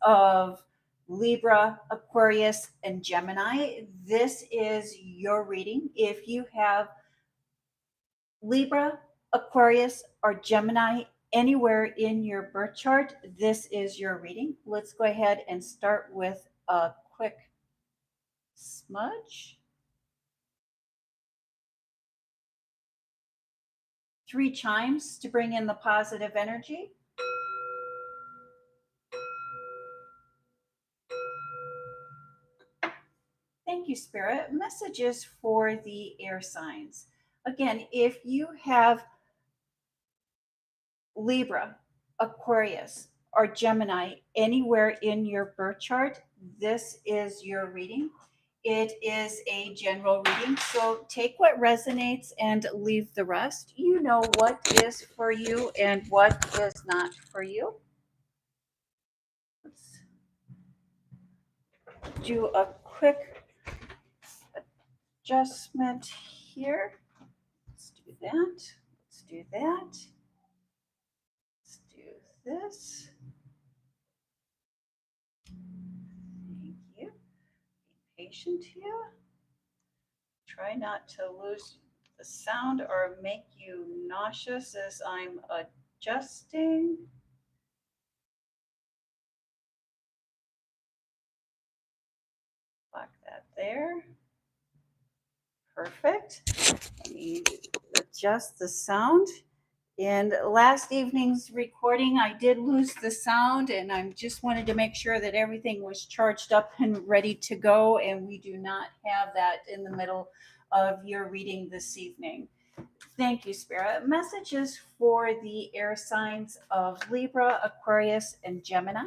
of Libra, Aquarius, and Gemini, this is your reading. If you have Libra, Aquarius, or Gemini anywhere in your birth chart, this is your reading. Let's go ahead and start with a quick smudge. 3 chimes to bring in the positive energy. Thank you, Spirit. Messages for the air signs. Again, if you have Libra, Aquarius, or Gemini anywhere in your birth chart, this is your reading. It is a general reading, so take what resonates and leave the rest. You know what is for you and what is not for you. Let's do a quick adjustment here. Let's do that. Let's do that. Let's do this. Thank you. Be patient here. Try not to lose the sound or make you nauseous as I'm adjusting. Lock that there. Perfect. Let me adjust the sound. In last evening's recording, I did lose the sound, and I just wanted to make sure that everything was charged up and ready to go, and we do not have that in the middle of your reading this evening. Thank you, Spirit. Messages for the air signs of Libra, Aquarius, and Gemini.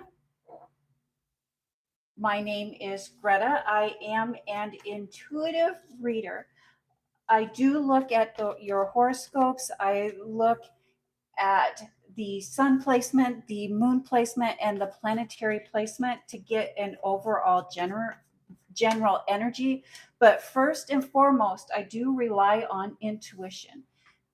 My name is Greta. I am an intuitive reader. I do look at your horoscopes. I look at the sun placement, the moon placement, and the planetary placement to get an overall general energy. But first and foremost, I do rely on intuition.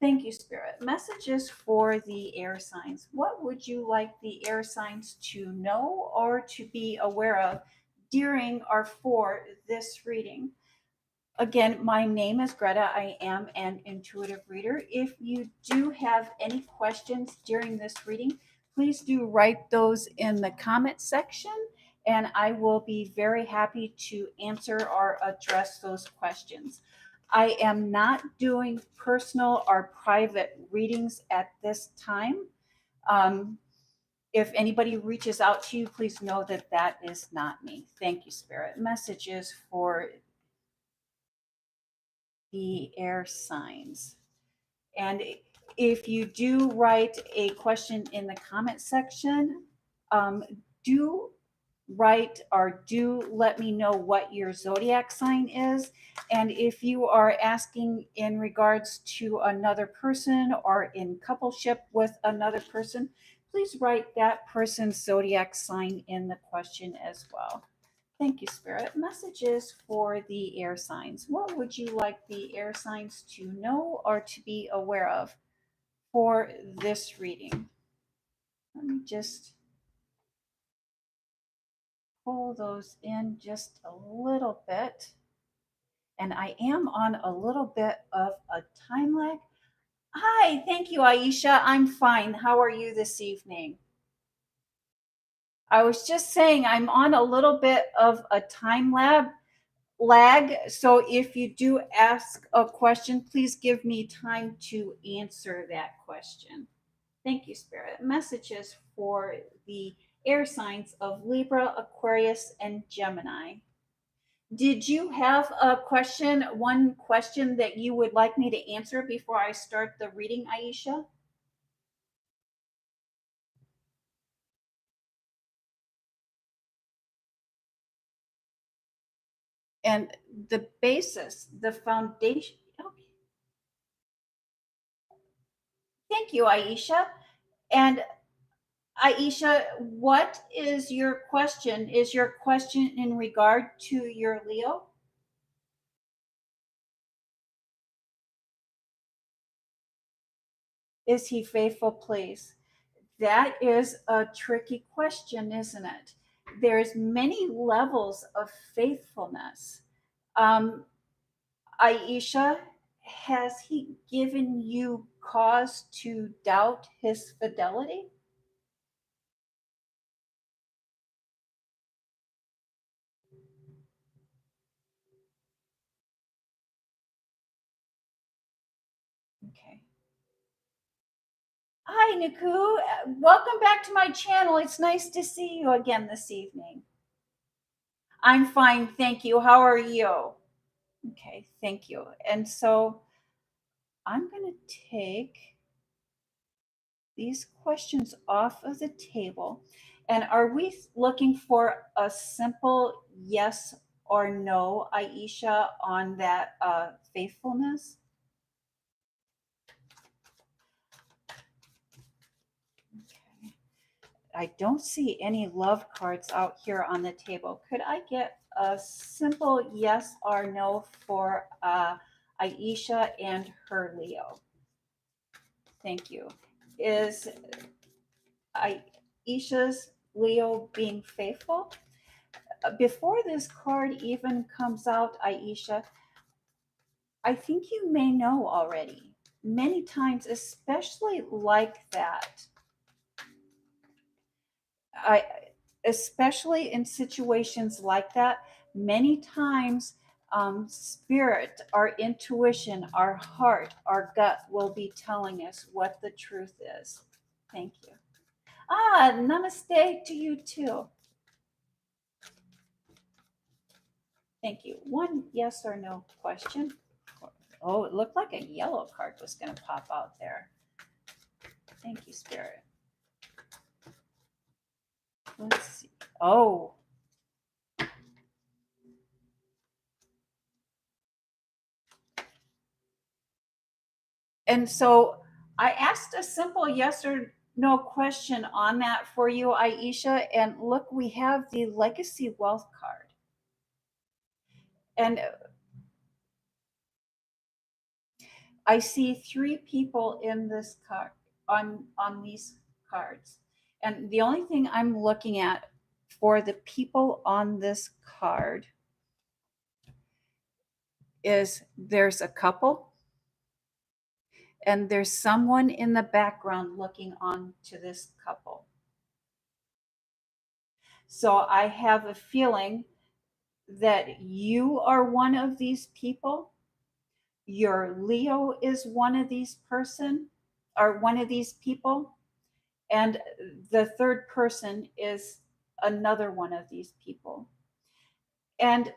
Thank you, Spirit. Messages for the air signs. What would you like the air signs to know or to be aware of during or for this reading? Again, my name is Greta. I am an intuitive reader. If you do have any questions during this reading, please do write those in the comment section, and I will be very happy to answer or address those questions. I am not doing personal or private readings at this time. If anybody reaches out to you, please know that that is not me. Thank you, Spirit. Messages for the air signs. And if you do write a question in the comment section, do write or do let me know what your zodiac sign is. And if you are asking in regards to another person or in coupleship with another person, please write that person's zodiac sign in the question as well. Thank you, Spirit. Messages for the air signs. What would you like the air signs to know or to be aware of for this reading? Let me just pull those in just a little bit. And I am on a little bit of a time lag. Hi, thank you, Aisha. I'm fine. How are you this evening? I was just saying I'm on a little bit of a time lag. So if you do ask a question, please give me time to answer that question. Thank you, Spirit. Messages for the air signs of Libra, Aquarius, and Gemini. Did you have a question, one question that you would like me to answer before I start the reading, Aisha? And the basis, the foundation. Okay. Thank you, Aisha. And Aisha, what is your question? Is your question in regard to your Leo? Is he faithful, please? That is a tricky question, isn't it? there's many levels of faithfulness. Um, Aisha, has he given you cause to doubt his fidelity? Okay. Hi, Niku. Welcome back to my channel. It's nice to see you again this evening. I'm fine, thank you. How are you? Okay, thank you. And so I'm going to take these questions off of the table. And are we looking for a simple yes or no, Aisha, on that faithfulness? Okay. I don't see any love cards out here on the table. Could I get a simple yes or no for Aisha and her Leo? Thank you. Is Aisha's Leo being faithful? Before this card even comes out, Aisha, I think you may know already. Many times, especially like that, I especially in situations like that, many times spirit, our intuition, our heart, our gut will be telling us what the truth is. Thank you. Namaste to you too. Thank you. One yes or no question. Oh, it looked like a yellow card was going to pop out there. Thank you, Spirit. Let's see. Oh. And so I asked a simple yes or no question on that for you, Aisha. And look, we have the Legacy Wealth card. And I see three people in this card on these cards. And the only thing I'm looking at for the people on this card is there's a couple and there's someone in the background looking on to this couple. So I have a feeling that you are one of these people. Your Leo is one of these person or one of these people. And the third person is another one of these people. And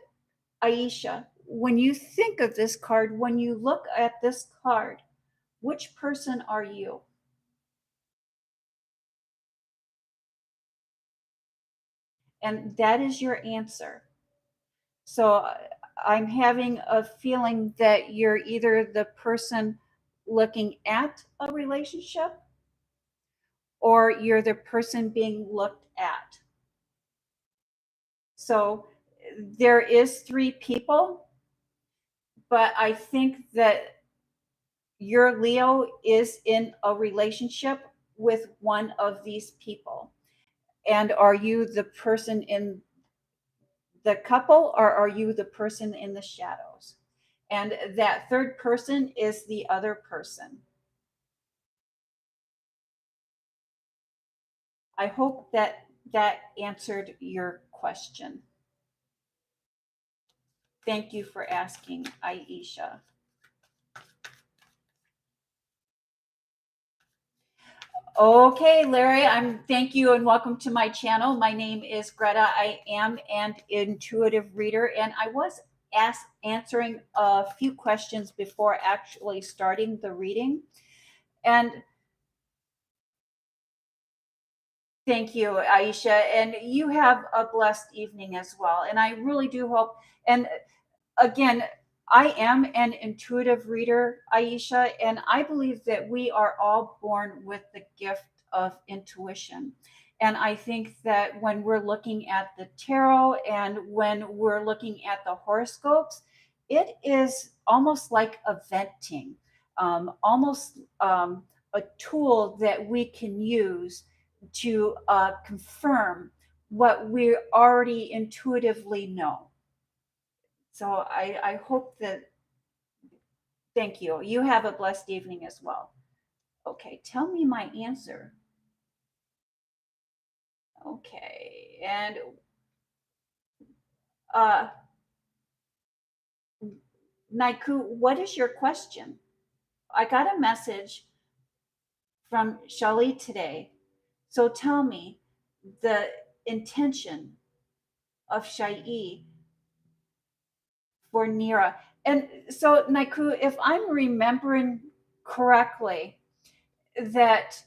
Aisha, when you think of this card, when you look at this card, which person are you? And that is your answer. So I'm having a feeling that you're either the person looking at a relationship or you're the person being looked at. So there is three people, but I think that your Leo is in a relationship with one of these people. And are you the person in the couple or are you the person in the shadows? And that third person is the other person. I hope that that answered your question. Thank you for asking, Aisha. Okay, Larry, thank you and welcome to my channel. My name is Greta. I am an intuitive reader, and I was answering a few questions before actually starting the reading. And thank you, Aisha. And you have a blessed evening as well. And I really do hope, and again, I am an intuitive reader, Aisha, and I believe that we are all born with the gift of intuition. And I think that when we're looking at the tarot and when we're looking at the horoscopes, it is almost like a venting, almost a tool that we can use to confirm what we already intuitively know. So I hope that, thank you. You have a blessed evening as well. Okay, tell me my answer. Okay, and uh, Naiku, what is your question? I got a message from Shelly today. So tell me the intention of Shai for Nira. And so, Naiku, if I'm remembering correctly, that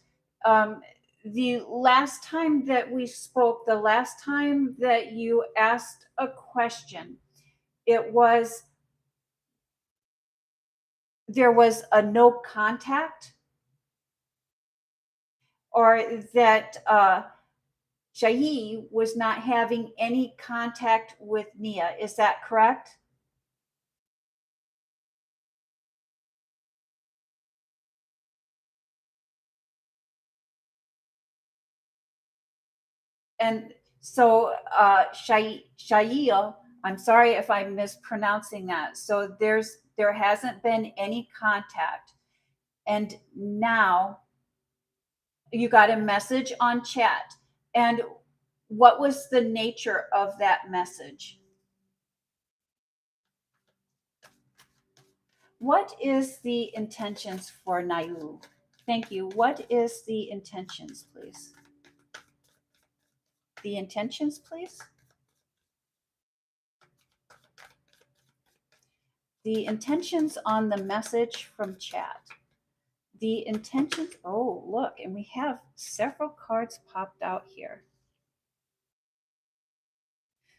the last time that we spoke, the last time that you asked a question, it was there was a no contact, or that Shai was not having any contact with Nia. Is that correct? And so Shail, I'm sorry if I'm mispronouncing that. So there hasn't been any contact. And now you got a message on chat. And what was the nature of that message? What is the intentions for Nayu? Thank you. What is the intentions, please? The intentions, please. The intentions on the message from chat. The intentions, oh, look, and we have several cards popped out here.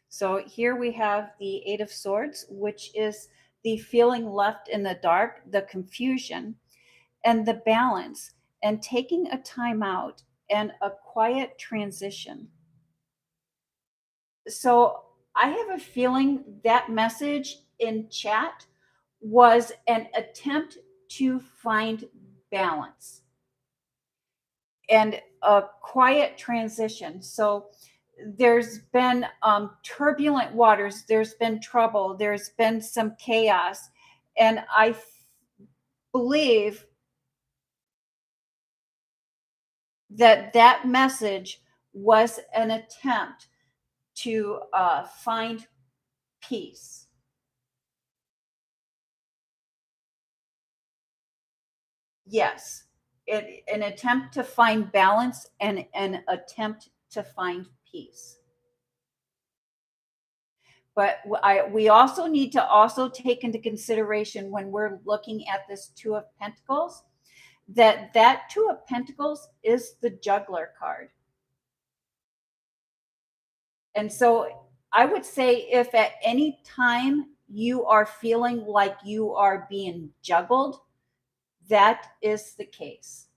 So here we have the Eight of Swords, which is the feeling left in the dark, the confusion, and the balance, and taking a time out and a quiet transition. So I have a feeling that message in chat was an attempt to find balance and a quiet transition. So there's been turbulent waters, there's been trouble, there's been some chaos. And I believe that that message was an attempt to find peace. Yes, an attempt to find balance and an attempt to find peace. But we also need to also take into consideration when we're looking at this Two of Pentacles, that Two of Pentacles is the Juggler card. And so I would say if at any time you are feeling like you are being juggled, that is the case.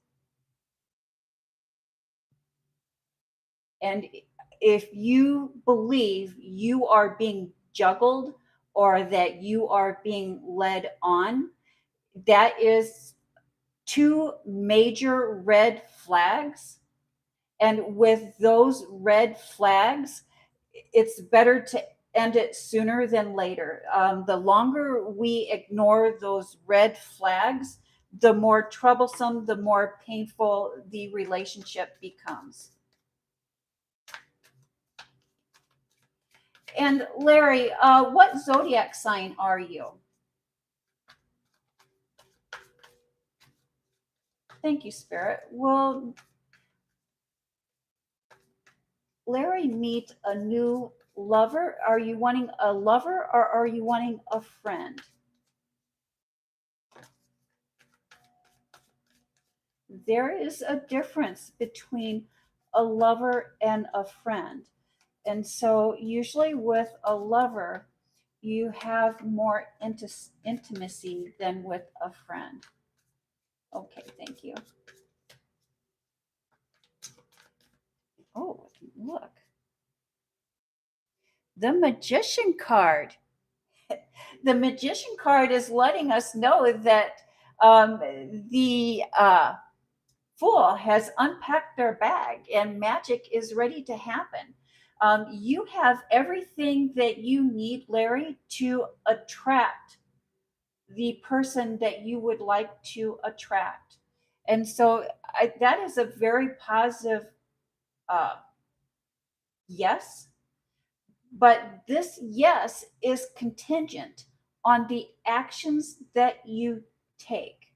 And if you believe you are being juggled or that you are being led on, that is two major red flags. And with those red flags, it's better to end it sooner than later. The longer we ignore those red flags, the more troublesome, the more painful the relationship becomes. And Larry, what zodiac sign are you? Thank you, Spirit. Will Larry meet a new lover? Are you wanting a lover or are you wanting a friend? There is a difference between a lover and a friend. And so, usually, with a lover, you have more intimacy than with a friend. Okay, thank you. Oh, look. The Magician card. The Magician card is letting us know that the Fool has unpacked their bag and magic is ready to happen. You have everything that you need, Larry, to attract the person that you would like to attract. And so that is a very positive uh, yes. But this yes is contingent on the actions that you take.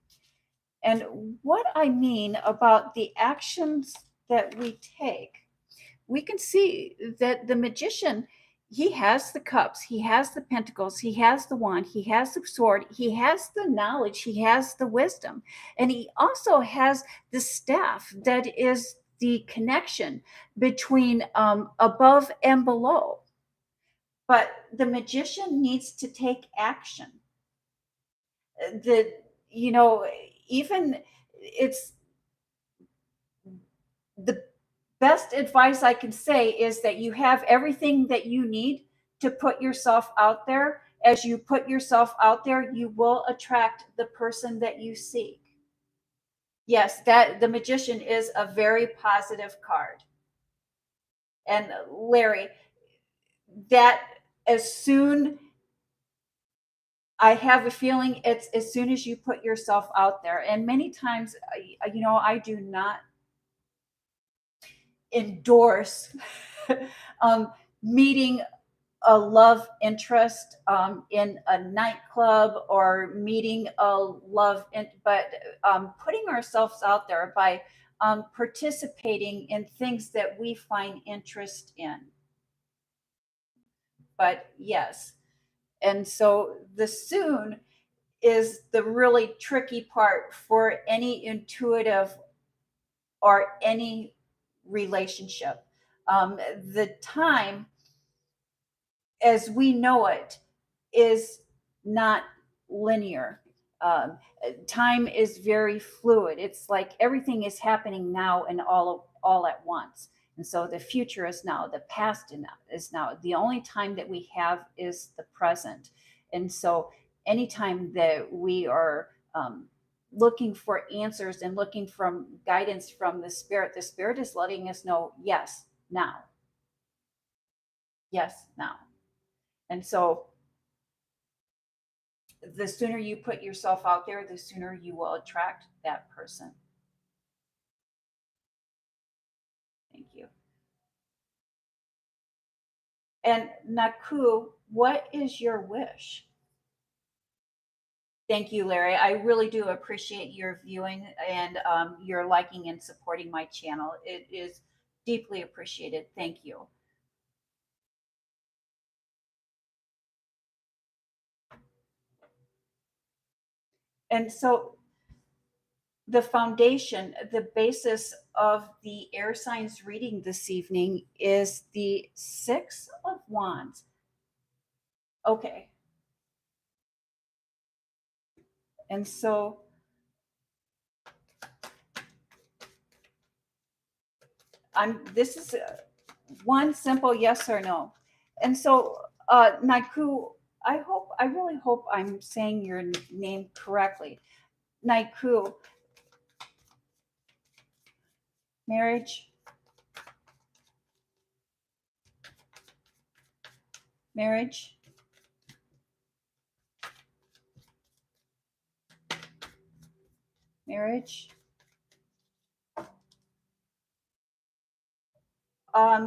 And what I mean about the actions that we take, we can see that the magician, he has the cups, he has the pentacles, he has the wand, he has the sword, he has the knowledge, he has the wisdom, and he also has the staff that is the connection between above and below. But the magician needs to take action. The you know even it's the best advice I can say is that you have everything that you need to put yourself out there. As you put yourself out there, you will attract the person that you seek. Yes, that the magician is a very positive card. And Larry, that as soon I have a feeling it's as soon as you put yourself out there. And many times, I do not endorse meeting a love interest in a nightclub or meeting a but putting ourselves out there by participating in things that we find interest in. But yes, and so the soon is the really tricky part for any intuitive or any relationship. The time as we know it is not linear. Um, Time is very fluid. It's like everything is happening now and all at once. And so the future is now, the past is now. The only time that we have is the present. And so anytime that we are looking for answers and looking from guidance from the spirit is letting us know, yes, now. Yes, now. And so the sooner you put yourself out there, the sooner you will attract that person. Thank you. And Naku, what is your wish? Thank you, Larry. I really do appreciate your viewing and your liking and supporting my channel. It is deeply appreciated. Thank you. And so the foundation, the basis of the air signs reading this evening is the Six of Wands. Okay. And so this is one simple yes or no. And so Naiku, I really hope I'm saying your name correctly. Naiku, marriage, marriage, marriage.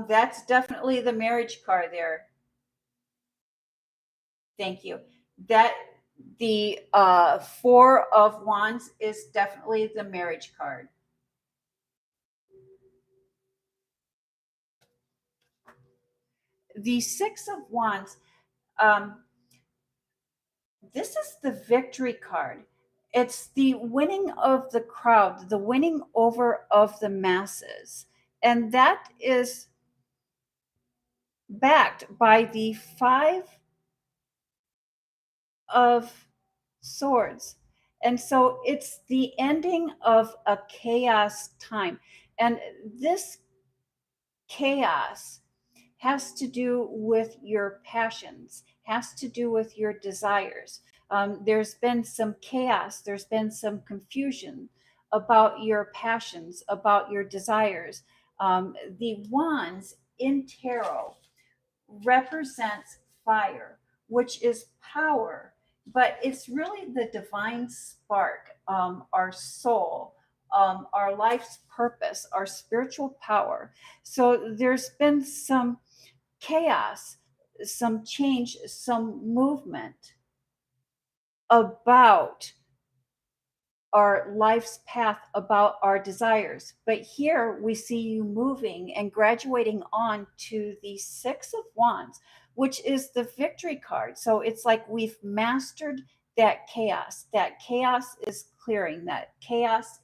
That's definitely the marriage card there. Thank you. That the Four of Wands is definitely the marriage card. The Six of Wands, this is the victory card. It's the winning of the crowd, the winning over of the masses. And that is backed by the Five of Swords. And so it's the ending of a chaos time. And this chaos has to do with your passions, has to do with your desires. There's been some chaos, there's been some confusion about your passions, about your desires. The wands in tarot represents fire, which is power, but it's really the divine spark, our soul, our life's purpose, our spiritual power. So there's been some chaos, some change, some movement about our life's path, about our desires. But here we see you moving and graduating on to the Six of Wands, which is the victory card. So it's like we've mastered that chaos. That chaos is clearing, that chaos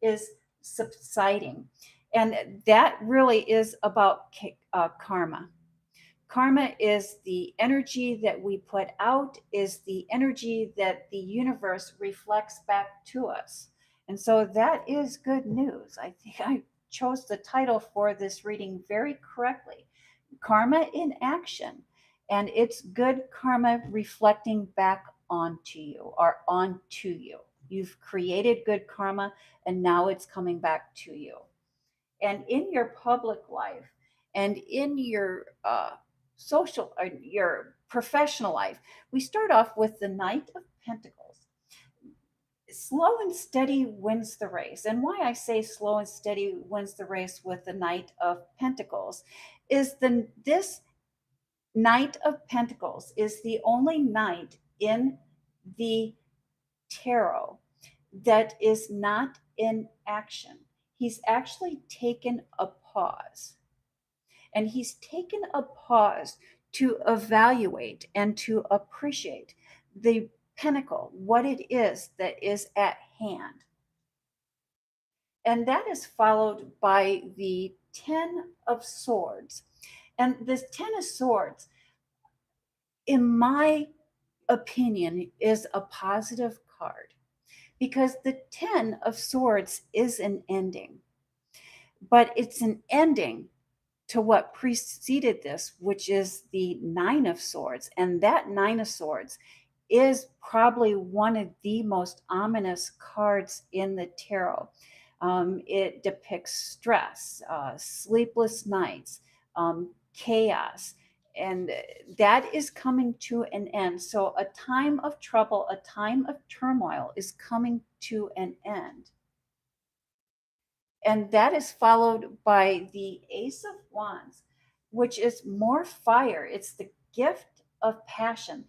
is subsiding. And that really is about karma. Karma is the energy that we put out, is the energy that the universe reflects back to us. And so that is good news. I think I chose the title for this reading very correctly. Karma in action. And it's good karma reflecting back onto you or onto you. You've created good karma and now it's coming back to you. And in your public life and in your social or your professional life, we start off with the Knight of Pentacles. Slow and steady wins the race. And why I say slow and steady wins the race with the Knight of Pentacles is this Knight of Pentacles is the only knight in the tarot that is not in action. He's actually taken a pause. And he's taken a pause to evaluate and to appreciate the pinnacle, what it is that is at hand. And that is followed by the Ten of Swords. And this Ten of Swords, in my opinion, is a positive card because the Ten of Swords is an ending, but it's an ending to what preceded this, which is the Nine of Swords. And that Nine of Swords is probably one of the most ominous cards in the tarot. It depicts stress, sleepless nights, chaos, and that is coming to an end. So a time of trouble, a time of turmoil is coming to an end. And that is followed by the Ace of Wands, which is more fire. It's the gift of passion,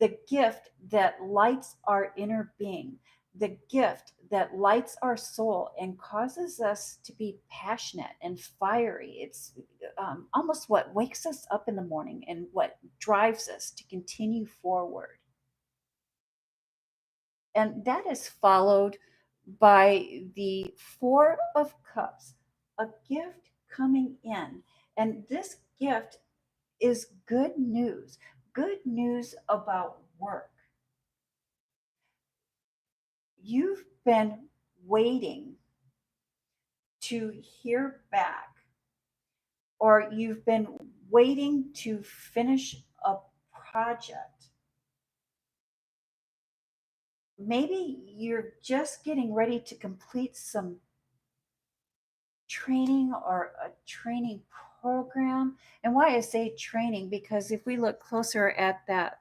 the gift that lights our inner being, the gift that lights our soul and causes us to be passionate and fiery. It's almost what wakes us up in the morning and what drives us to continue forward. And that is followed by the Four of Cups, a gift coming in. And this gift is good news about work. You've been waiting to hear back, or you've been waiting to finish a project. Maybe you're just getting ready to complete some training or a training program. And why I say training, because if we look closer at that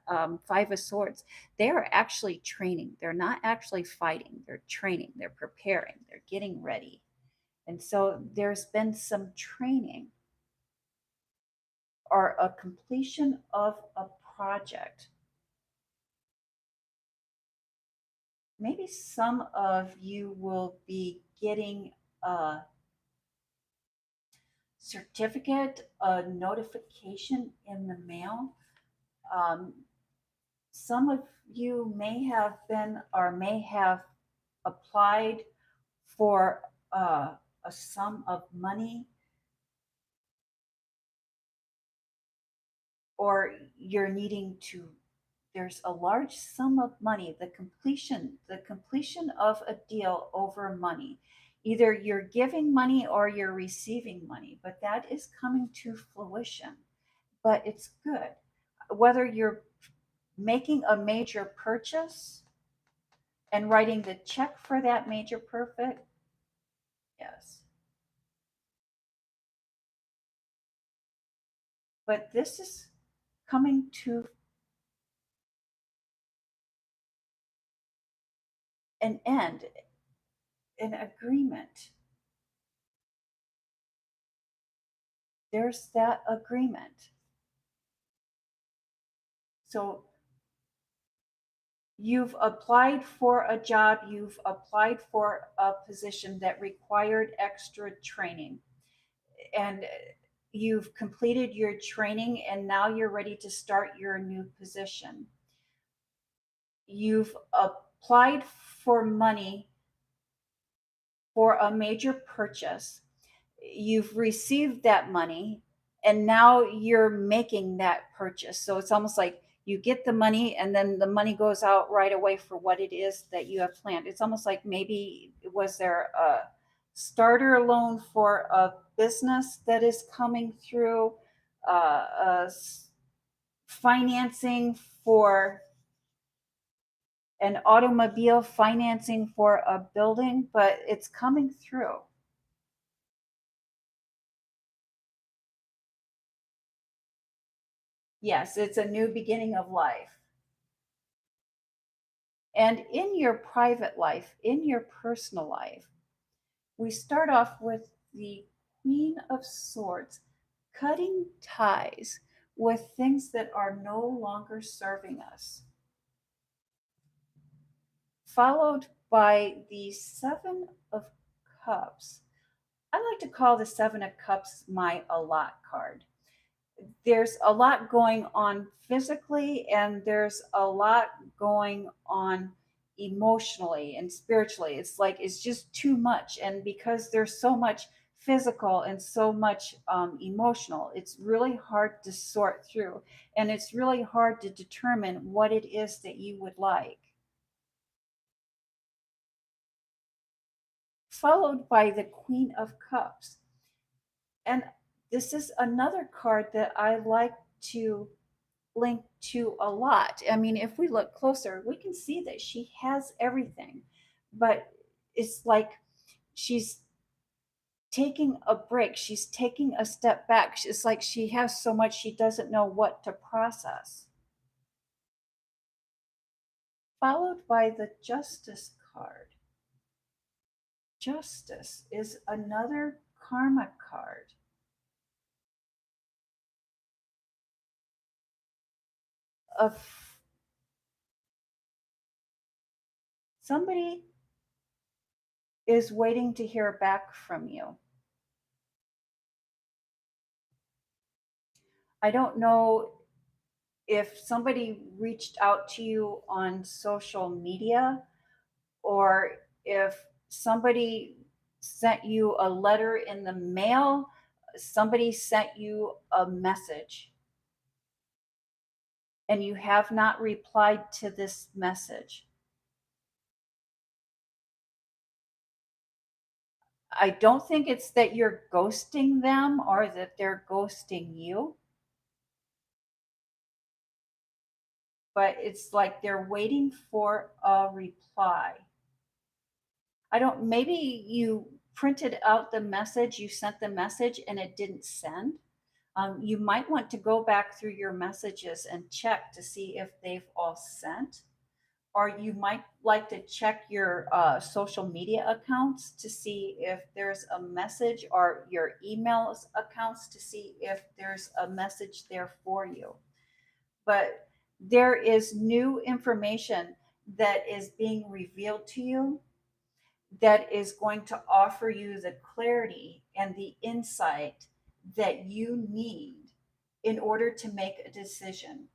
Five of Swords, they are actually training. They're not actually fighting. They're training. They're preparing. They're getting ready. And so there's been some training or a completion of a project. Maybe some of you will be getting a certificate, a notification in the mail. Some of you may have been or may have applied for a sum of money, or you're needing to, there's a large sum of money, the completion of a deal over money. Either you're giving money or you're receiving money, but that is coming to fruition. But it's good. Whether you're making a major purchase and writing the check for that major perfect, yes. But this is coming to an end, an agreement. There's that agreement. So you've applied for a job, you've applied for a position that required extra training, and you've completed your training, and now you're ready to start your new position. You've applied for money for a major purchase. You've received that money, and now you're making that purchase. So it's almost like you get the money and then the money goes out right away for what it is that you have planned. It's almost like maybe was there a starter loan for a business that is coming through, financing for an automobile, financing for a building, but it's coming through. Yes, it's a new beginning of life. And in your private life, in your personal life, we start off with the Queen of Swords, cutting ties with things that are no longer serving us, followed by the Seven of Cups. I like to call the Seven of Cups my a lot card. There's a lot going on physically, and there's a lot going on emotionally and spiritually. It's like it's just too much, and because there's so much physical and so much emotional, it's really hard to sort through, and it's really hard to determine what it is that you would like. Followed by the Queen of Cups. And this is another card that I like to link to a lot. I mean, if we look closer, we can see that she has everything, but it's like she's taking a break, she's taking a step back. It's like she has so much she doesn't know what to process. Followed by the Justice card. Justice is another karma card of somebody is waiting to hear back from you. I don't know if somebody reached out to you on social media, or if somebody sent you a letter in the mail, somebody sent you a message and you have not replied to this message. I don't think it's that you're ghosting them or that they're ghosting you, but it's like they're waiting for a reply. I don't, maybe you printed out the message, you sent the message and it didn't send. You might want to go back through your messages and check to see if they've all sent. Or you might like to check your social media accounts to see if there's a message, or your emails accounts to see if there's a message there for you. But there is new information that is being revealed to you that is going to offer you the clarity and the insight that you need in order to make a decision.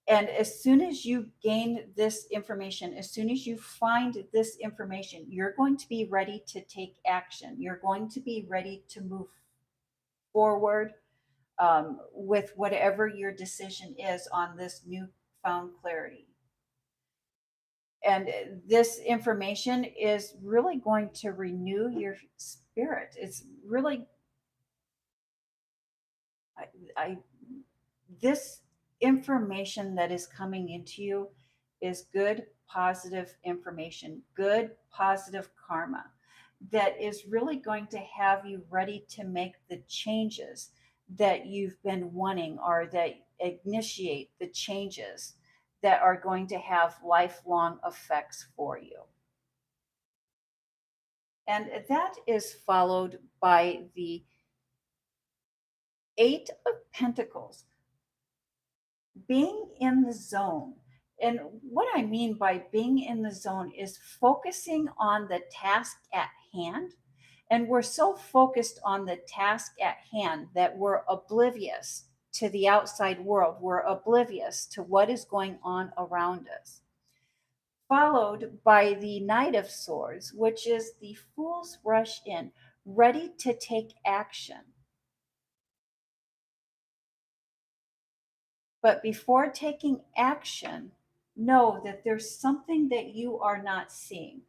And as soon as you gain this information, as soon as you find this information, you're going to be ready to take action. You're going to be ready to move forward with whatever your decision is on this newfound clarity. And this information is really going to renew your spirit. It's really, I this information that is coming into you is good, positive information, good, positive karma that is really going to have you ready to make the changes that you've been wanting, or that initiate the changes that are going to have lifelong effects for you. And that is followed by the Eight of Pentacles, being in the zone. And what I mean by being in the zone is focusing on the task at hand. And we're so focused on the task at hand that we're oblivious to the outside world. We're oblivious to what is going on around us. Followed by the Knight of Swords, which is the Fool's rush in, ready to take action. But before taking action, know that there's something that you are not seeing.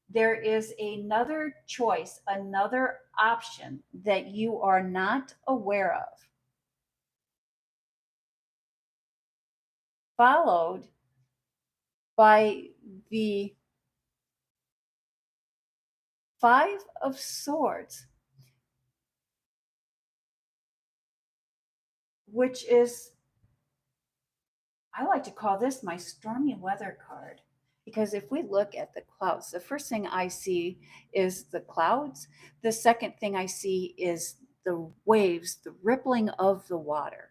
There is another choice, another option that you are not aware of. Followed by the Five of Swords, which is, I like to call this my stormy weather card. Because if we look at the clouds, the first thing I see is the clouds. The second thing I see is the waves, the rippling of the water.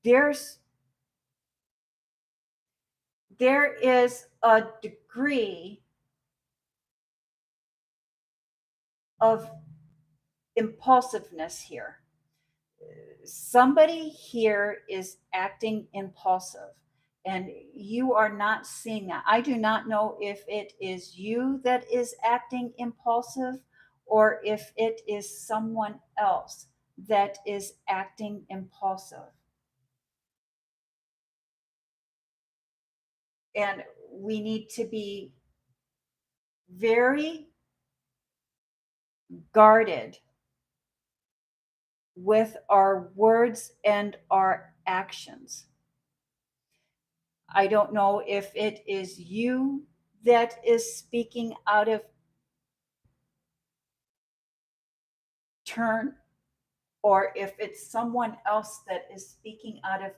There is a degree of impulsiveness here. Somebody here is acting impulsive, and you are not seeing that. I do not know if it is you that is acting impulsive, or if it is someone else that is acting impulsive. And we need to be very guarded with our words and our actions. I don't know if it is you that is speaking out of turn, or if it's someone else that is speaking out of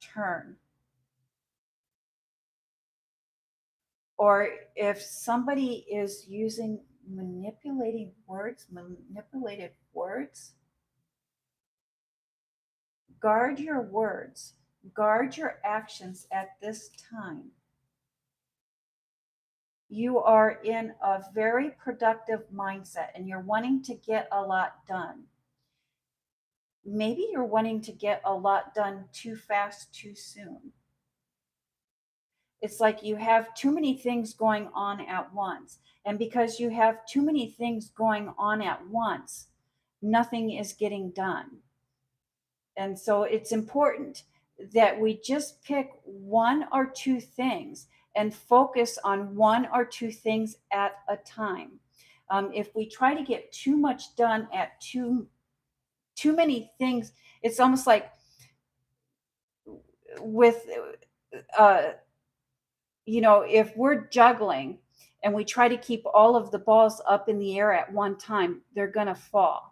turn, or if somebody is using manipulated words. Guard your words, guard your actions at this time. You are in a very productive mindset and you're wanting to get a lot done. Maybe you're wanting to get a lot done too fast, too soon. It's like you have too many things going on at once. And because you have too many things going on at once, nothing is getting done. And so it's important that we just pick one or two things and focus on one or two things at a time. If we try to get too much done at too many things, it's almost like with if we're juggling and we try to keep all of the balls up in the air at one time, they're going to fall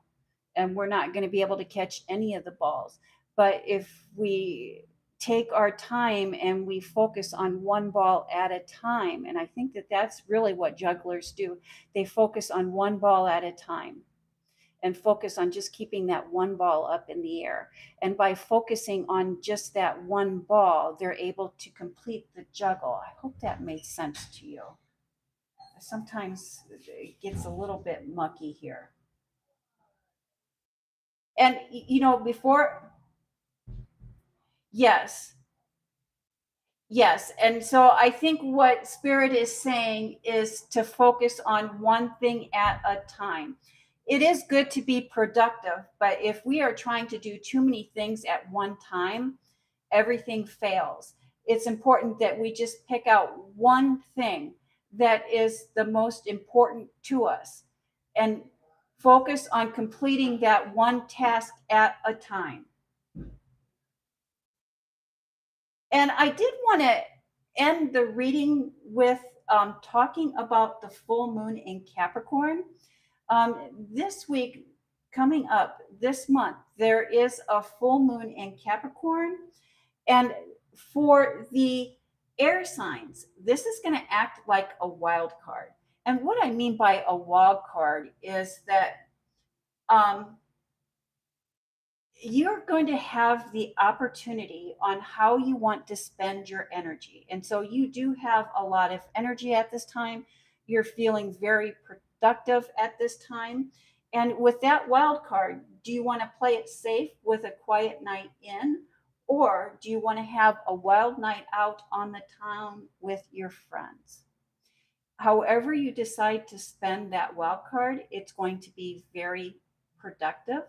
and we're not going to be able to catch any of the balls. But if we take our time and we focus on one ball at a time, and I think that that's really what jugglers do, they focus on one ball at a time and focus on just keeping that one ball up in the air. And by focusing on just that one ball, they're able to complete the juggle. I hope that made sense to you. Sometimes it gets a little bit mucky here. And, before, yes. Yes. And so I think what Spirit is saying is to focus on one thing at a time. It is good to be productive, but if we are trying to do too many things at one time, everything fails. It's important that we just pick out one thing that is the most important to us and focus on completing that one task at a time. And I did want to end the reading with talking about the full moon in Capricorn. This week, coming up this month, there is a full moon in Capricorn. And for the air signs, this is going to act like a wild card. And what I mean by a wild card is that um, you're going to have the opportunity on how you want to spend your energy. And so you do have a lot of energy at this time. You're feeling very productive at this time. And with that wild card, do you want to play it safe with a quiet night in? Or do you want to have a wild night out on the town with your friends? However, you decide to spend that wild card, it's going to be very productive.